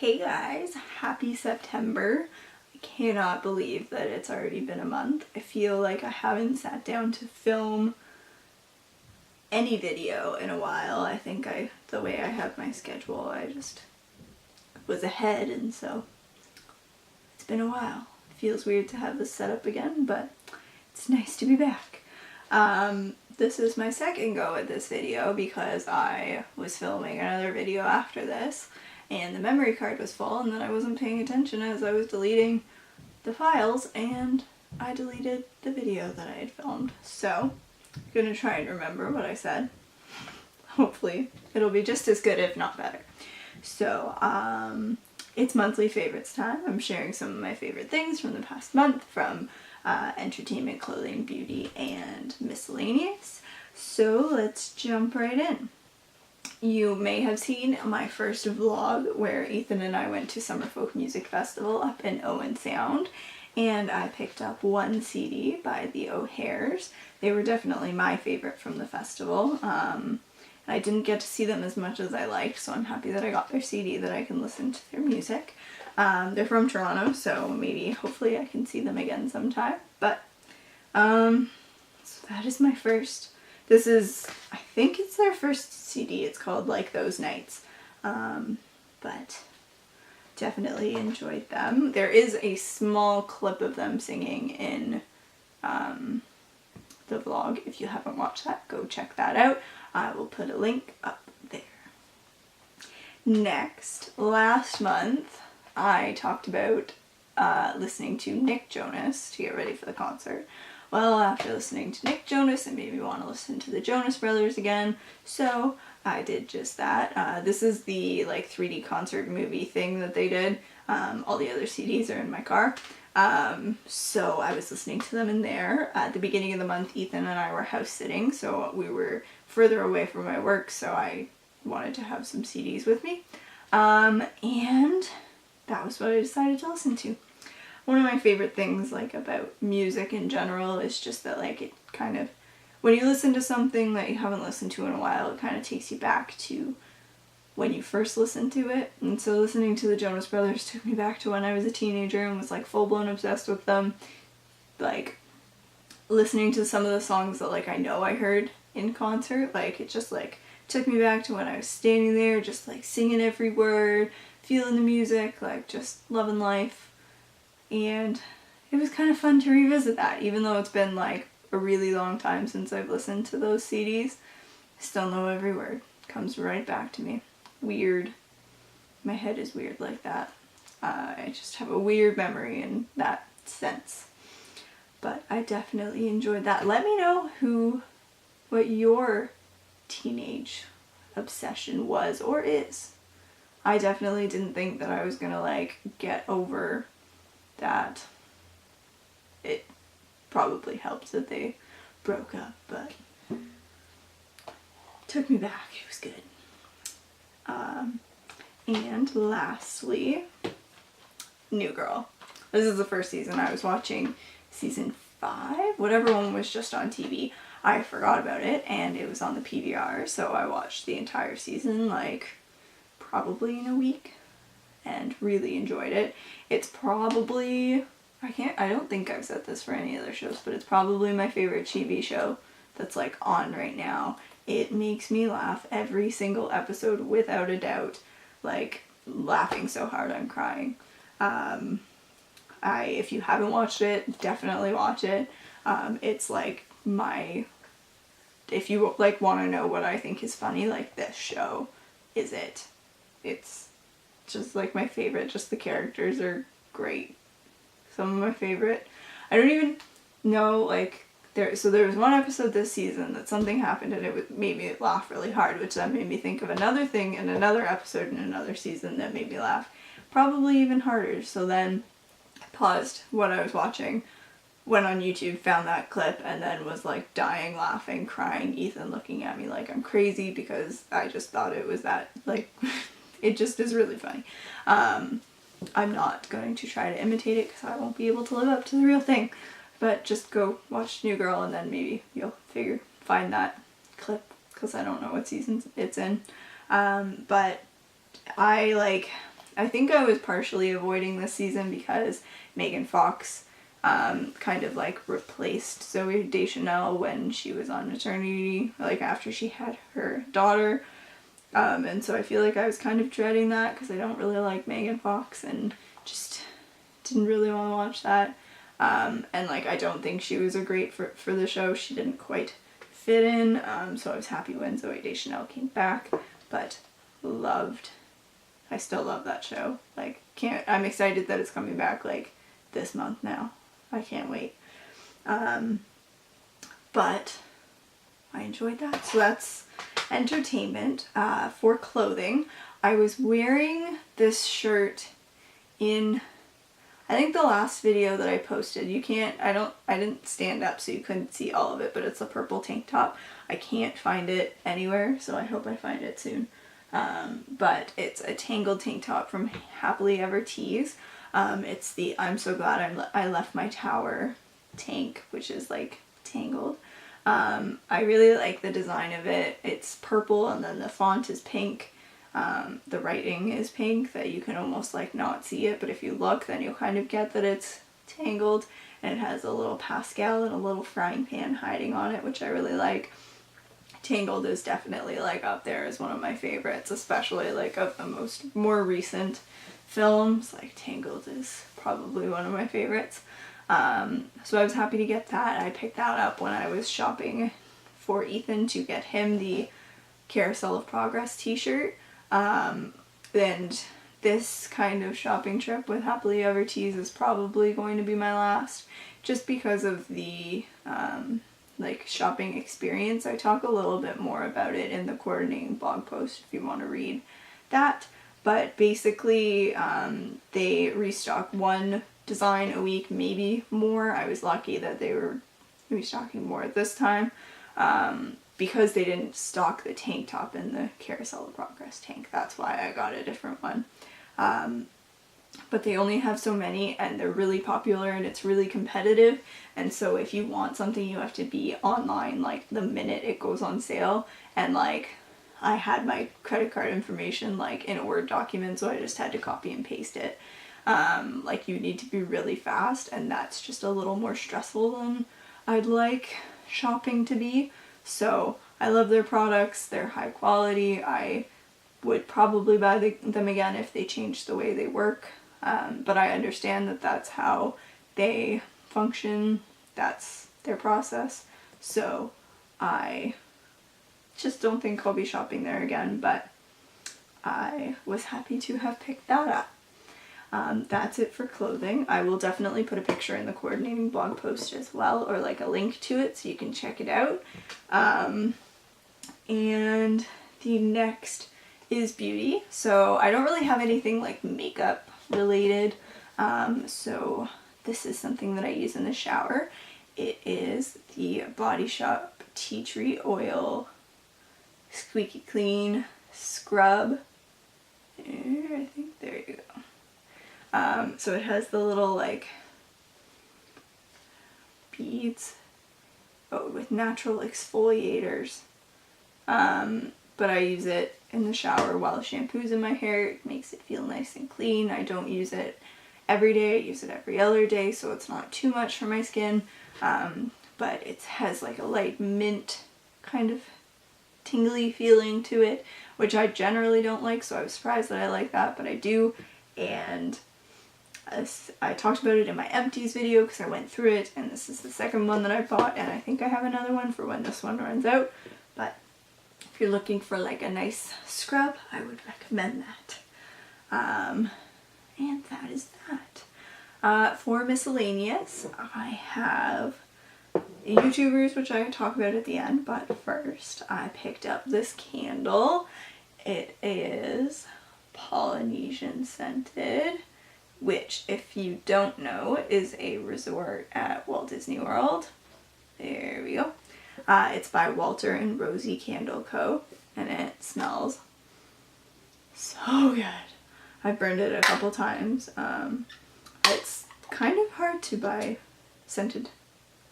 Hey guys, happy September. I cannot believe that it's already been a month. I feel like I haven't sat down to film any video in a while. I think the way I have my schedule, I just was ahead, and so it's been a while. It feels weird to have this set up again, but it's nice to be back. This is my second go at this video because I was filming another video after this and the memory card was full, and then I wasn't paying attention as I was deleting the files and I deleted the video that I had filmed. So I'm gonna try and remember what I said. Hopefully it'll be just as good, if not better. So it's monthly favorites time. I'm sharing some of my favorite things from the past month, from entertainment, clothing, beauty, and miscellaneous. So let's jump right in. You may have seen my first vlog where Ethan and I went to Summer Folk Music Festival up in Owen Sound, and I picked up one CD by the O'Hares. They were definitely my favorite from the festival. I didn't get to see them as much as I liked, so I'm happy that I got their CD, that I can listen to their music. They're from Toronto, so maybe, hopefully I can see them again sometime. But, so that is my first. This is, I think it's their first CD. It's called Like Those Nights. But definitely enjoyed them. There is a small clip of them singing in the vlog. If you haven't watched that, go check that out. I will put a link up there. Next, last month, I talked about listening to Nick Jonas to get ready for the concert. Well, after listening to Nick Jonas, it made me want to listen to the Jonas Brothers again, so I did just that. This is the 3D concert movie thing that they did. All the other CDs are in my car. So I was listening to them in there. At the beginning of the month, Ethan and I were house sitting, so we were further away from my work, so I wanted to have some CDs with me. And that was what I decided to listen to. One of my favorite things about music in general is just that it kind of, when you listen to something that you haven't listened to in a while, it kind of takes you back to when you first listened to it. And so listening to the Jonas Brothers took me back to when I was a teenager and was full-blown obsessed with them. Listening to some of the songs that I know I heard in concert, it just took me back to when I was standing there just singing every word, feeling the music, just loving life. And it was kind of fun to revisit that, even though it's been a really long time since I've listened to those CDs. I still know every word. Comes right back to me. Weird. My head is weird like that. I just have a weird memory in that sense. But I definitely enjoyed that. Let me know what your teenage obsession was or is. I definitely didn't think that I was gonna get over that. It probably helped that they broke up, but took me back. It was good. And lastly, New Girl. This is the first season. I was watching season 5, whatever one was just on TV. I forgot about it, and it was on the PVR, so I watched the entire season probably in a week and really enjoyed it. It's probably, I don't think I've said this for any other shows, but it's probably my favorite TV show that's on right now. It makes me laugh every single episode without a doubt. Laughing so hard I'm crying. If you haven't watched it, definitely watch it. It's if you want to know what I think is funny, this show is it. It's just my favorite. Just the characters are great. Some of my favorite. I don't even know there was one episode this season that something happened and it made me laugh really hard, which then made me think of another thing in another episode in another season that made me laugh probably even harder. So then I paused what I was watching, went on YouTube, found that clip, and then was dying laughing, crying, Ethan looking at me like I'm crazy because I just thought it was that it just is really funny. I'm not going to try to imitate it because I won't be able to live up to the real thing. But just go watch New Girl and then maybe you'll find that clip, because I don't know what season it's in. But I I think I was partially avoiding this season because Megan Fox kind of like replaced Zooey Deschanel when she was on maternity, like after she had her daughter. And so I feel like I was kind of dreading that because I don't really like Megan Fox and just didn't really want to watch that. And like I don't think she was a great for the show. She didn't quite fit in. So I was happy when Zooey Deschanel came back, but I still love that show. Like I'm excited that it's coming back like this month now. I can't wait. But I enjoyed that. So that's entertainment. For clothing, I was wearing this shirt in, I think the last video that I posted. I didn't stand up so you couldn't see all of it, but it's a purple tank top. I can't find it anywhere, so I hope I find it soon. But it's a tangled tank top from Happily Ever Tees. It's the I'm So Glad I Left My Tower tank, which is like tangled. I really like the design of it. It's purple and then the font is pink. The writing is pink that you can almost like not see it, but if you look then you'll kind of get that it's tangled, and it has a little pastel and a little frying pan hiding on it, which I really like. Tangled is definitely like up there as one of my favorites, especially like of the more recent films. Like Tangled is probably one of my favorites. So I was happy to get that. I picked that up when I was shopping for Ethan to get him the Carousel of Progress t-shirt. And this kind of shopping trip with Happily Ever Tees is probably going to be my last, just because of the like shopping experience. I talk a little bit more about it in the coordinating blog post if you want to read that. But basically they restock one design a week, maybe more. I was lucky that they were restocking more at this time because they didn't stock the tank top in the Carousel of Progress tank. That's why I got a different one. But they only have so many and they're really popular and it's really competitive, and so if you want something you have to be online like the minute it goes on sale, and like I had my credit card information like in a Word document, so I just had to copy and paste it. Like you need to be really fast, and that's just a little more stressful than I'd like shopping to be. So I love their products, they're high quality. I would probably buy them again if they changed the way they work. But I understand that that's how they function, that's their process. So I just don't think I'll be shopping there again, but I was happy to have picked that up. That's it for clothing. I will definitely put a picture in the coordinating blog post as well, or like a link to it so you can check it out. And the next is beauty. So I don't really have anything like makeup related. So this is something that I use in the shower. It is the Body Shop Tea Tree Oil Squeaky Clean Scrub. I think there you go. So it has the little like beads, with natural exfoliators. But I use it in the shower while the shampoo's in my hair. It makes it feel nice and clean. I don't use it every day. I use it every other day, so it's not too much for my skin. But it has like a light mint kind of tingly feeling to it, which I generally don't like, so I was surprised that I like that, but I do. And I talked about it in my empties video because I went through it, and this is the second one that I bought, and I think I have another one for when this one runs out. But if you're looking for like a nice scrub, I would recommend that. And that is that. For miscellaneous, I have YouTubers, which I talk about at the end, but first I picked up this candle. It is Polynesian scented, which, if you don't know, is a resort at Walt Disney World. There we go. It's by Walter and Rosie Candle Co. and it smells so good. I've burned it a couple times. It's kind of hard to buy scented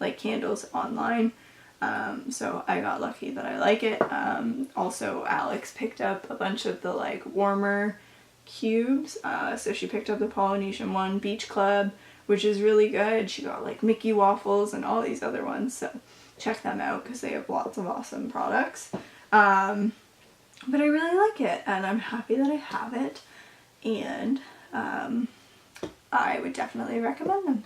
like candles online, so I got lucky that I like it. Also, Alex picked up a bunch of the like warmer cubes. So she picked up the Polynesian one, Beach Club, which is really good. She got like Mickey waffles and all these other ones, so check them out because they have lots of awesome products. But I really like it, and I'm happy that I have it, and I would definitely recommend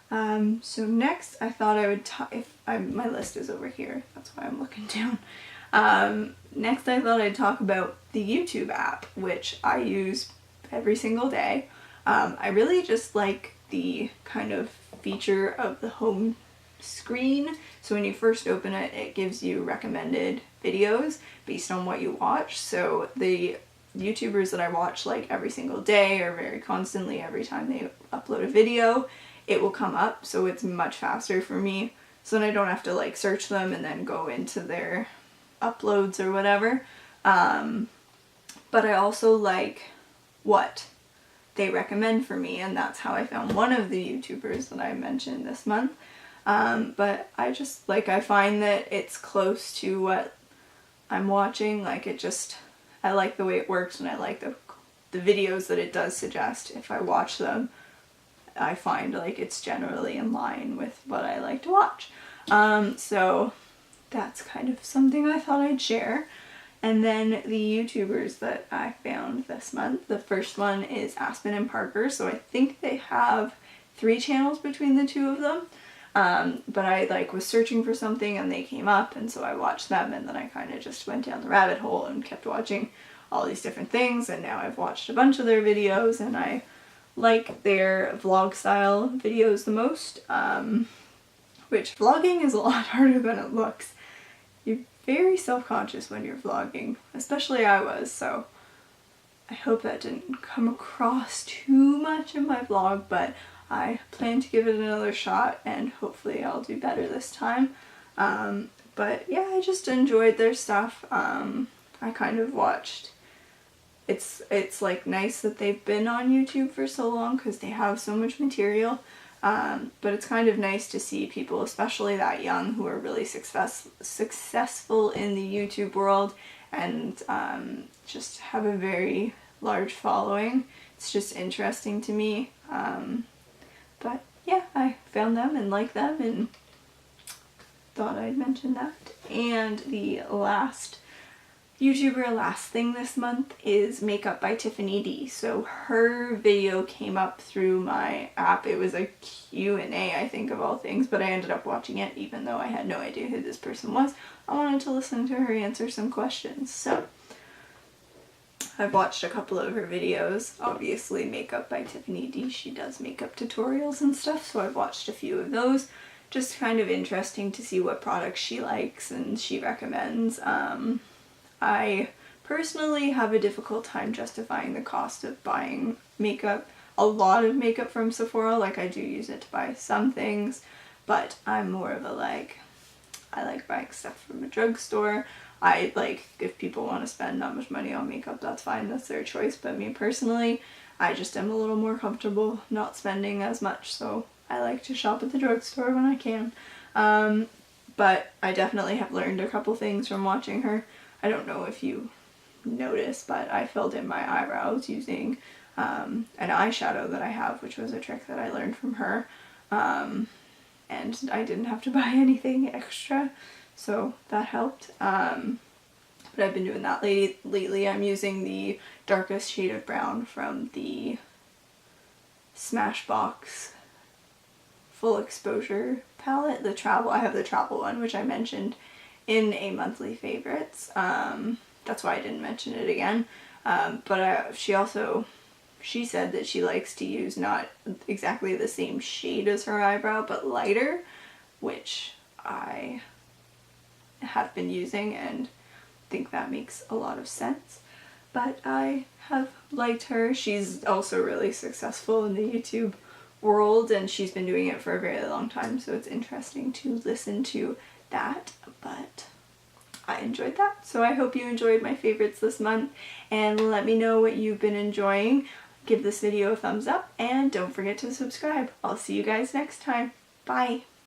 them. So next I thought I would my list is over here, that's why I'm looking down. Next I thought I'd talk about the YouTube app, which I use every single day. I really just like the kind of feature of the home screen. So when you first open it, it gives you recommended videos based on what you watch. So the YouTubers that I watch like every single day or very constantly, every time they upload a video, it will come up. So it's much faster for me. So then I don't have to like search them and then go into their uploads or whatever. But I also like what they recommend for me, and that's how I found one of the YouTubers that I mentioned this month. But I just like, I find that it's close to what I'm watching. Like I like the way it works, and I like the videos that it does suggest. If I watch them, I find like it's generally in line with what I like to watch. So that's kind of something I thought I'd share. And then the YouTubers that I found this month, the first one is Aspen and Parker. So I think they have 3 channels between the two of them. But I like was searching for something and they came up, and so I watched them, and then I kind of just went down the rabbit hole and kept watching all these different things, and now I've watched a bunch of their videos, and I like their vlog style videos the most, which vlogging is a lot harder than it looks. You're very self-conscious when you're vlogging, especially I was, so I hope that didn't come across too much in my vlog, but I plan to give it another shot and hopefully I'll do better this time. But yeah, I just enjoyed their stuff. I kind of watched, it's like nice that they've been on YouTube for so long because they have so much material. But it's kind of nice to see people, especially that young, who are really successful in the YouTube world and just have a very large following. It's just interesting to me. But yeah, I found them and liked them and thought I'd mention that. And the last thing this month is Makeup by Tiffany D. So her video came up through my app. It was a Q&A, I think, of all things, but I ended up watching it even though I had no idea who this person was. I wanted to listen to her answer some questions. So I've watched a couple of her videos. Obviously, Makeup by Tiffany D, she does makeup tutorials and stuff, so I've watched a few of those. Just kind of interesting to see what products she likes and she recommends. I personally have a difficult time justifying the cost of buying makeup, a lot of makeup from Sephora. Like, I do use it to buy some things, but I'm more of a like, I like buying stuff from a drugstore. I like, if people want to spend not much money on makeup, that's fine, that's their choice, but me personally, I just am a little more comfortable not spending as much, so I like to shop at the drugstore when I can. But I definitely have learned a couple things from watching her. I don't know if you noticed, but I filled in my eyebrows using an eyeshadow that I have, which was a trick that I learned from her. And I didn't have to buy anything extra, so that helped. But I've been doing that lately. I'm using the darkest shade of brown from the Smashbox Full Exposure palette. I have the travel one, which I mentioned in a monthly favorites. That's why I didn't mention it again. But she said that she likes to use not exactly the same shade as her eyebrow, but lighter, which I have been using and think that makes a lot of sense. But I have liked her. She's also really successful in the YouTube world, and she's been doing it for a very long time, so it's interesting to listen to that. But I enjoyed that, so I hope you enjoyed my favorites this month, and let me know what you've been enjoying. Give this video a thumbs up, and don't forget to subscribe. I'll see you guys next time. Bye!